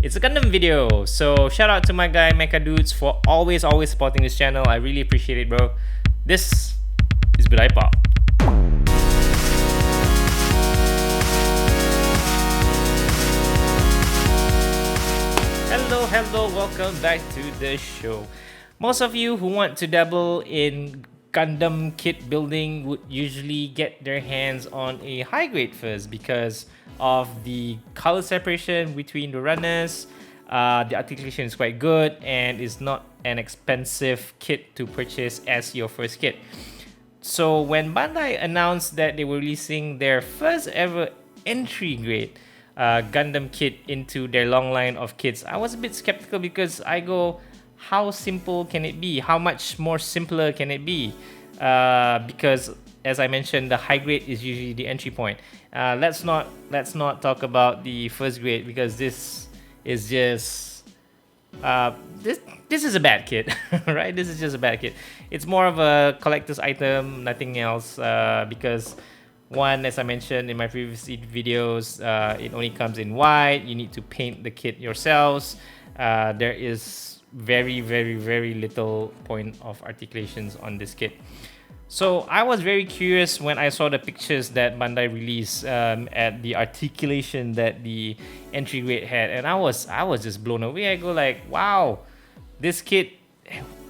It's a Gundam video. So shout out to my guy Mecha Dudes for always supporting this channel. I really appreciate it, bro. This is Budaya Pop. Hello, welcome back to the show. Most of you who want to dabble in Gundam kit building would usually get their hands on a high grade first because of the color separation between the runners. The articulation is quite good and is not an expensive kit to purchase as your first kit. So when Bandai announced that they were releasing their first ever entry grade Gundam kit into their long line of kits, I was a bit skeptical because I go, how simple can it be? How much more simpler can it be? Because as I mentioned, the high grade is usually the entry point. Let's not talk about the first grade because this is just this is a bad kit, right? This is just a bad kit. It's more of a collector's item, nothing else. Because one, as I mentioned in my previous videos, it only comes in white. You need to paint the kit yourselves. There is very little point of articulations on this kit. So I was very curious when I saw the pictures that Bandai released at the articulation that the entry grade had, and I was just blown away. I go like, wow, this kit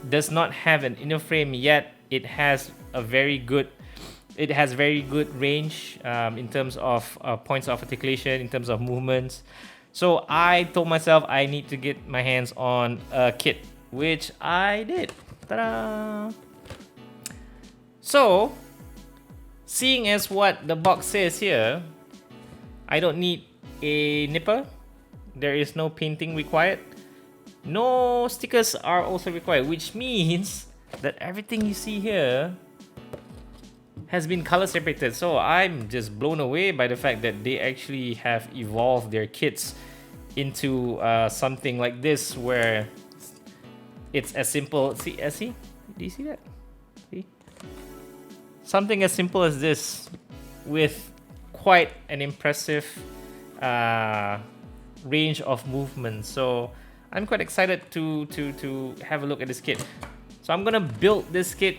does not have an inner frame yet. It has very good range in terms of points of articulation, in terms of movements. So I told myself I need to get my hands on a kit, which I did. Ta-da! So, seeing as what the box says here, I don't need a nipper. There is no painting required. No stickers are also required, which means that everything you see here has been color separated. So I'm just blown away by the fact that they actually have evolved their kits into something like this, where it's as simple. See, do you see that? See? Something as simple as this, with quite an impressive range of movement. So I'm quite excited to have a look at this kit. So I'm gonna build this kit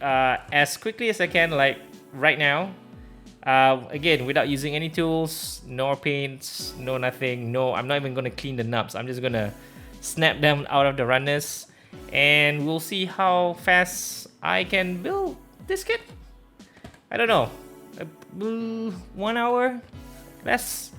as quickly as I can, like right now. Again, without using any tools, no paints, no nothing. No, I'm not even gonna clean the nubs. I'm just gonna snap them out of the runners, and we'll see how fast I can build this kit. I don't know, 1 hour? That's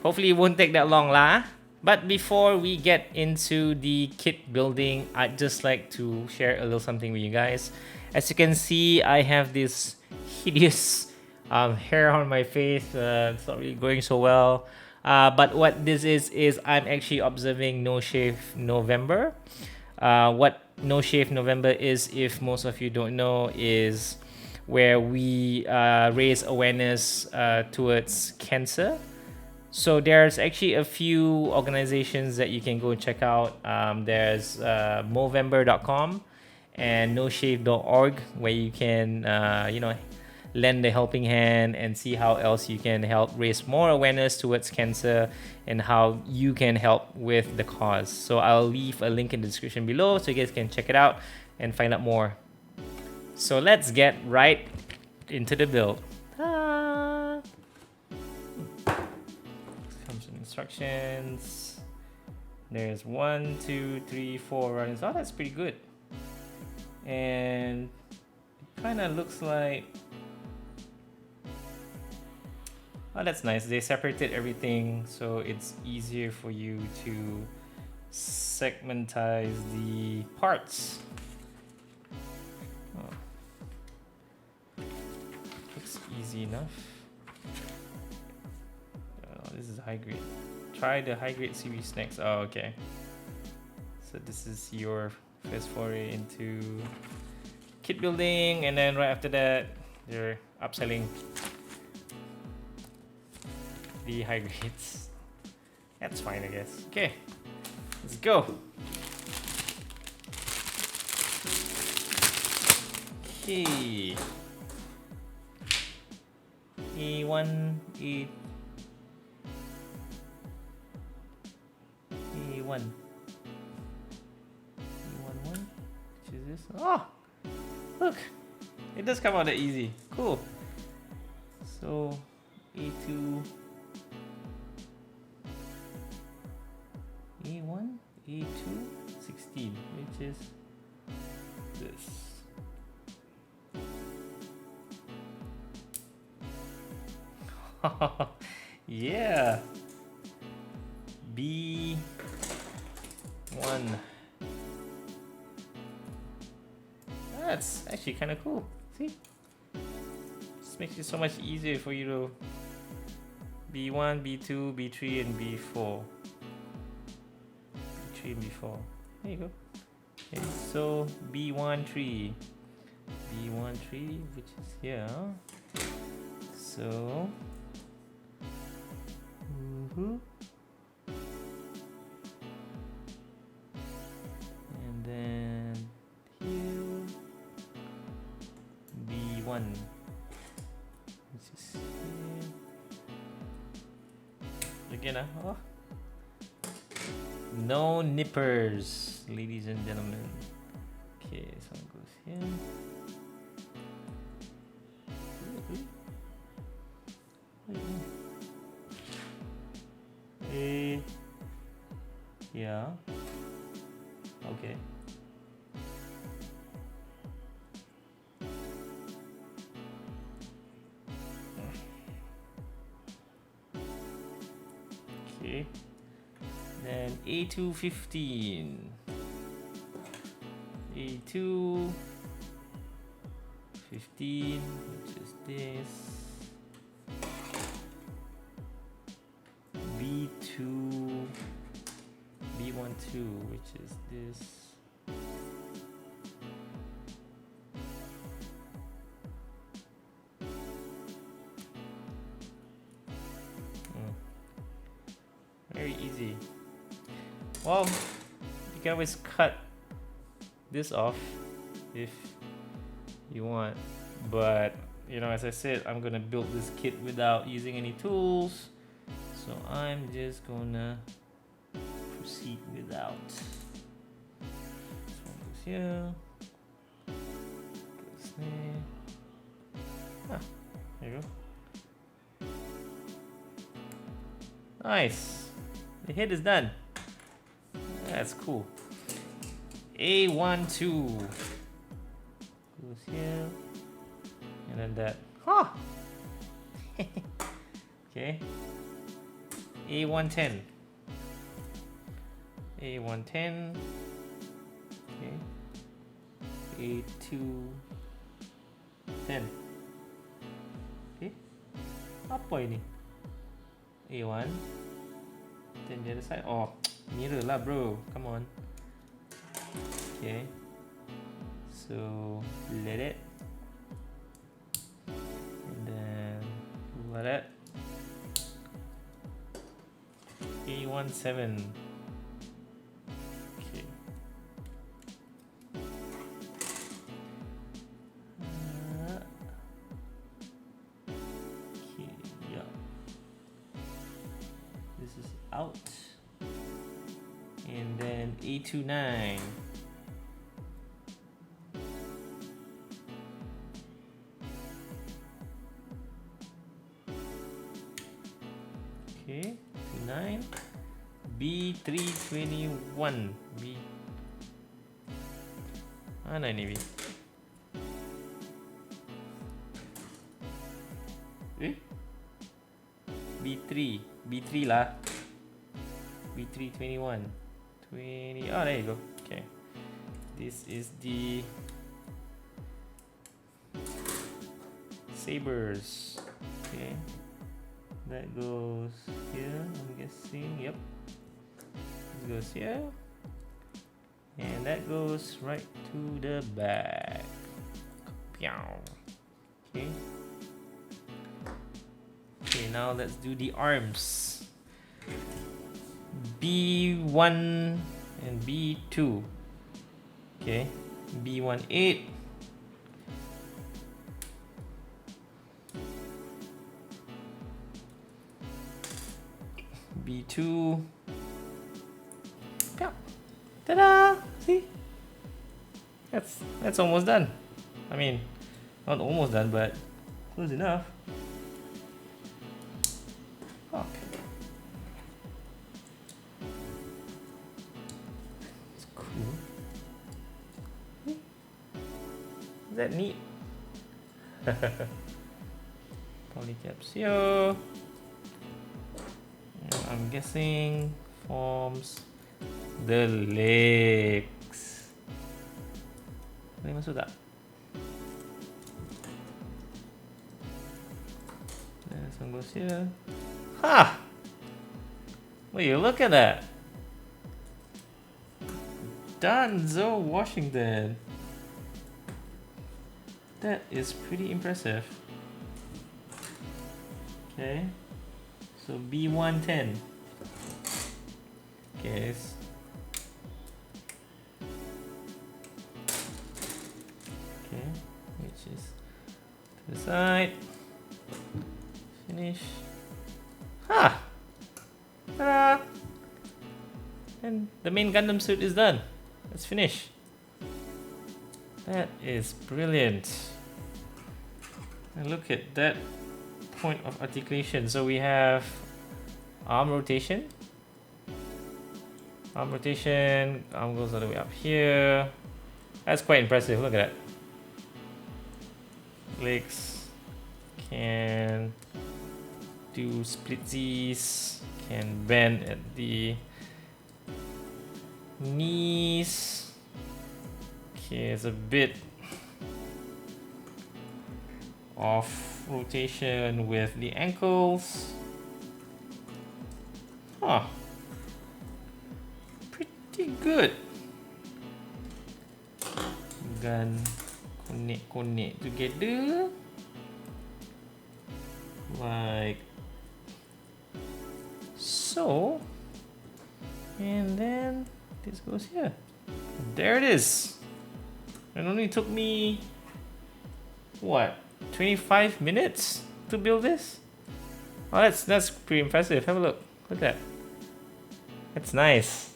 hopefully it won't take that long lah. But before we get into the kit building, I'd just like to share a little something with you guys. As you can see, I have this hideous hair on my face. It's not really going so well. But what this is I'm actually observing No Shave November. What No Shave November is, if most of you don't know, is where we raise awareness towards cancer. So there's actually a few organizations that you can go check out. There's Movember.com and noshave.org, where you can lend a helping hand and see how else you can help raise more awareness towards cancer and how you can help with the cause. So I'll leave a link in the description below so you guys can check it out and find out more. So let's get right into the build. Ta-da! Comes with instructions. There's 1, 2, 3, 4 runners. Oh, that's pretty good. And it kind of looks like, oh, that's nice. They separated everything so it's easier for you to segmentize the parts. Oh. Looks easy enough. Oh, this is high grade. Try the high grade series next. Oh, okay. So this is your first foray into kit building, and then right after that, you're upselling the high grades. That's fine, I guess. Okay, let's go. Okay. A1, A B1. B11. Which is this? Oh! Look! It does come out that easy. Cool. So, A2. A1, A2, 16, which is this. Yeah. B1. That's actually kind of cool. See? This makes it so much easier for you to B1, B2, B3, and B4. B3 and B4. There you go. Okay, so B13. B13, which is here. So and then here B1, which is here. Again, oh. No nippers, ladies and gentlemen. Okay, so it goes here. Yeah. Okay. Okay. Then A215. A2 15, which is this. B2 B12, which is this. Very easy. Well, you can always cut this off if you want, but you know, as I said, I'm gonna build this kit without using any tools, so I'm just gonna proceed without. This one goes here, goes there. Ah, there you go. Nice. The head is done. That's cool. A12 goes here, and then that. Huh. Okay. A110. A110. Okay. A210. Okay. Apa ini? A1. Then the other side. Oh, mirror lah, bro. Come on. Okay. So let it. And then let it. A17. Okay. Okay, yeah. This is out. And then A29. Okay, 9. B321. B. Mana ni B? B3. B3 lah. B321. 20. Oh, there you go. Okay. This is the sabers. Okay. That goes here, I'm guessing. Yep. This goes here. And that goes right to the back. Okay. Okay, now let's do the arms. B1 and B2. Okay. B18. B2, Yeah. Ta-da! See? That's almost done. I mean, not almost done, but close enough. Oh. It's cool. Is that neat? Polycaps here. I'm guessing forms the legs. Boleh masuk tak? This one goes here. Ha! Will you look at that? Danzo Washington. That is pretty impressive. Okay. So B110. Okay. Okay, which is to the side. Finish. Ha! Ta-da! And the main Gundam suit is done. Let's finish. That is brilliant. And look at that point of articulation. So we have arm rotation. Arm rotation, arm goes all the way up here. That's quite impressive, look at that. Legs can do splitsies, can bend at the knees. Okay, it's a bit of rotation with the ankles. Huh. Pretty good. Gun connect together. Like so. And then this goes here. There it is. It only took me, what, 25 minutes to build this? Oh, that's pretty impressive. Have a look. Look at that. That's nice.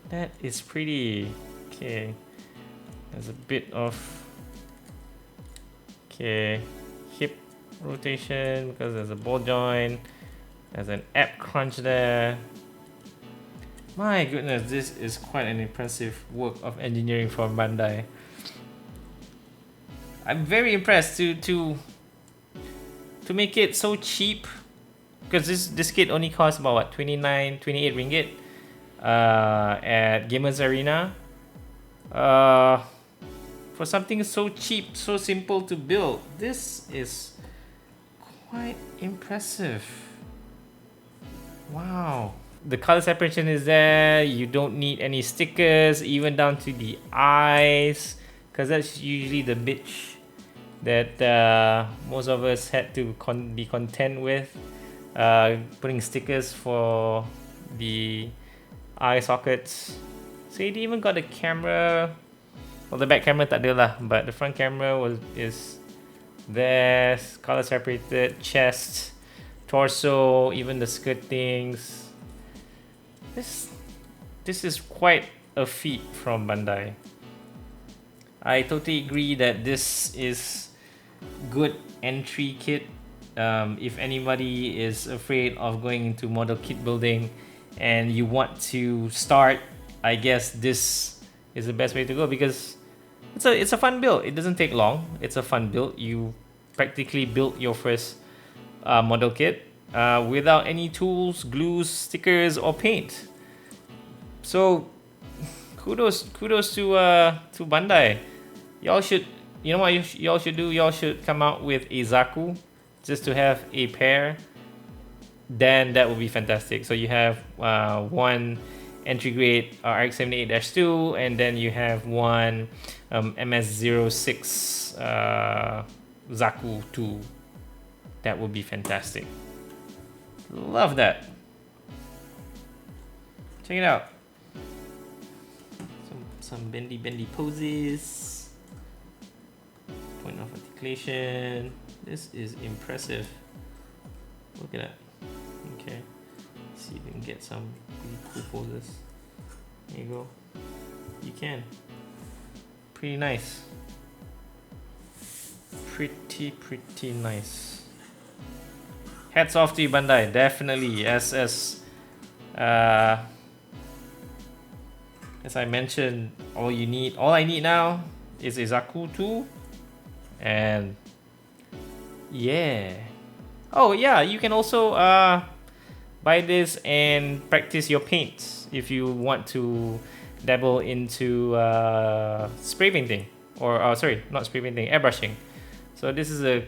That is pretty. Okay. There's a bit of hip rotation because there's a ball joint. There's an ab crunch there. My goodness, this is quite an impressive work of engineering from Bandai. I'm very impressed to make it so cheap, because this kit only costs about what, 28 ringgit at Gamers Arena. For something so cheap, so simple to build, this is quite impressive. Wow. The color separation is there. You don't need any stickers, even down to the eyes, because that's usually the bitch that most of us had to be content with, putting stickers for the eye sockets. So it even got a camera. Well, the back camera tak ada lah, but the front camera is there, color separated, chest, torso, even the skirt things. This is quite a feat from Bandai. I totally agree that this is good entry kit. If anybody is afraid of going into model kit building and you want to start, I guess this is the best way to go, because it's a fun build. It doesn't take long. It's a fun build. You practically built your first model kit without any tools, glues, stickers, or paint. So kudos to Bandai. Y'all should, you know what y'all should do? Y'all should come out with a Zaku just to have a pair. Then that would be fantastic. So you have one entry grade RX-78-2, and then you have one MS-06 Zaku 2. That would be fantastic. Love that. Check it out. Some bendy poses. Point of articulation. This is impressive. Look at that. Okay. See you can get some really cool poses. There you go. You can. Pretty nice. Pretty nice. Hats off to you, Bandai. Definitely. As I mentioned, all I need now is Izaku 2. And yeah. Oh yeah, you can also buy this and practice your paints if you want to dabble into spray painting, or sorry, not spray painting, airbrushing. So this is a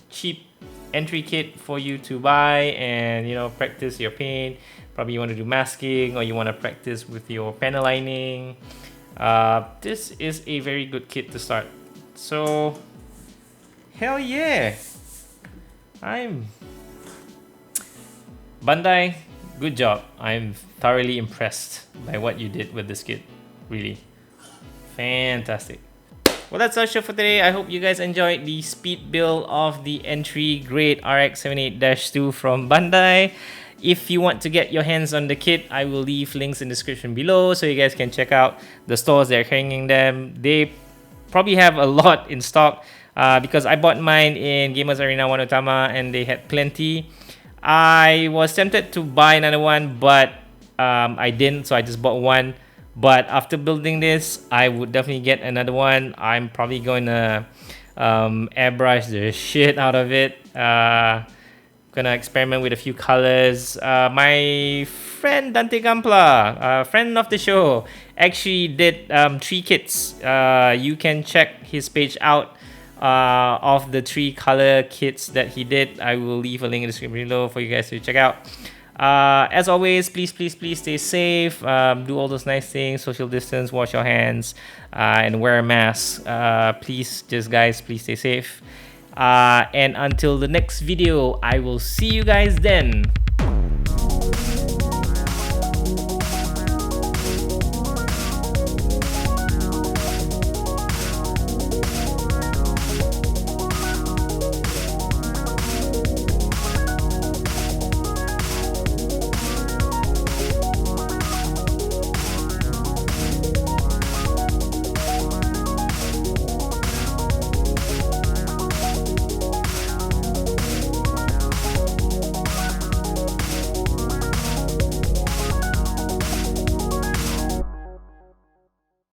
cheap entry kit for you to buy and, you know, practice your paint. Probably you want to do masking, or you want to practice with your panel lining. This is a very good kit to start. So hell yeah, Bandai, good job. I'm thoroughly impressed by what you did with this kit. Really fantastic. Well, that's our show for today. I hope you guys enjoyed the speed build of the entry grade RX-78-2 from Bandai. If you want to get your hands on the kit, I will leave links in the description below so you guys can check out the stores that are carrying them. They probably have a lot in stock because I bought mine in Gamers Arena One Otama and they had plenty. I was tempted to buy another one, but I didn't, so I just bought one. But after building this, I would definitely get another one. I'm probably going to airbrush the shit out of it. Gonna experiment with a few colors. My friend Dante Gampla, friend of the show, actually did 3 kits. You can check his page out of the 3 color kits that he did. I will leave a link in the description below for you guys to check out. As always, please stay safe. Do all those nice things, social distance, wash your hands, and wear a mask. Please stay safe. And until the next video, I will see you guys then.